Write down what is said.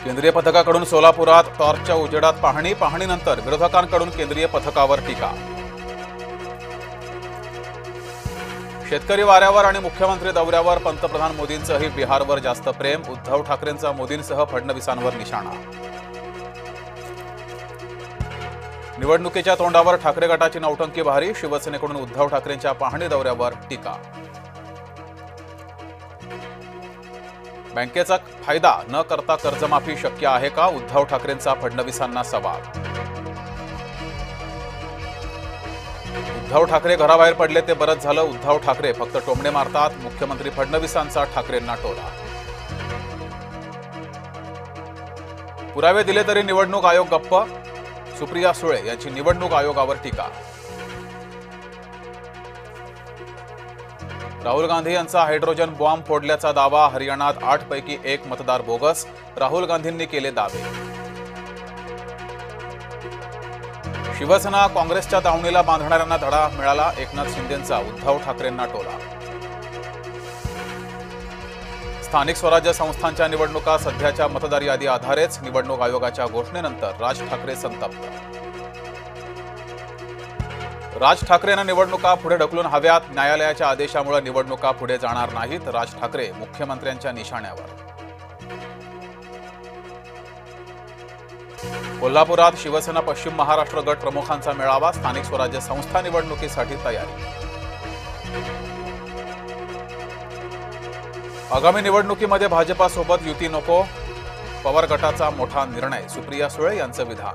केंद्रीय पथकाकडून सोलापुरात टॉर्चच्या उजेडात पाहणीनंतर विरोधकांकडून केंद्रीय पथकावर टीका। शेतकरी वाऱ्यावर आणि मुख्यमंत्री दौऱ्यावर पंतप्रधान मोदींचंही बिहारवर जास्त प्रेम। उद्धव ठाकरेंचा मोदींसह फडणवीसांवर निशाणा। निवडणुकीच्या तोंडावर ठाकरे गटाची नौटंकी भारी। शिवसेनेकडून उद्धव ठाकरेंच्या पाहणी दौऱ्यावर टीका। बँकेचा फायदा न करता कर्जमाफी शक्य आहे का? उद्धव ठाकरेंचा फडणवीसांना सवाल। उद्धव ठाकरे घराबाहेर पडले ते बरंच झालं। उद्धव ठाकरे फक्त टोमणे मारतात। मुख्यमंत्री फडणवीसांचा ठाकरेंना टोला। पुरावे दिले तरी निवडणूक आयोग गप्प। सुप्रिया सुळे यांची निवडणूक आयोगावर टीका। राहुल गांधी यांचा हायड्रोजन बॉम्ब फोडल्याचा दावा। हरियाणात 8 पैकी 1 मतदार बोगस। राहुल गांधींनी केले दावे। शिवसेना काँग्रेसच्या दावणीला बांधणाऱ्यांना धडा मिळाला। एकनाथ शिंदेंचा उद्धव ठाकरेंना टोला। स्थानिक स्वराज्य संस्थांच्या निवडणुका सध्याच्या मतदार यादी आधारेच। निवडणूक आयोगाच्या घोषणेनंतर राज ठाकरे संतप्त। राज ठाकरेंना निवडणुका पुढे ढकलून हव्यात। न्यायालयाच्या आदेशामुळे निवडणुका पुढे जाणार नाहीत। राज ठाकरे मुख्यमंत्र्यांच्या निशाण्यावर। कोल्हापुरात शिवसेना पश्चिम महाराष्ट्र गट प्रमुखांचा मेळावा। स्थानिक स्वराज्य संस्था निवडणुकीसाठी तयारी। आगामी निवडणुकीमध्ये भाजपासोबत युती नको। पवार गटाचा मोठा निर्णय। सुप्रिया सुळे यांचं विधान।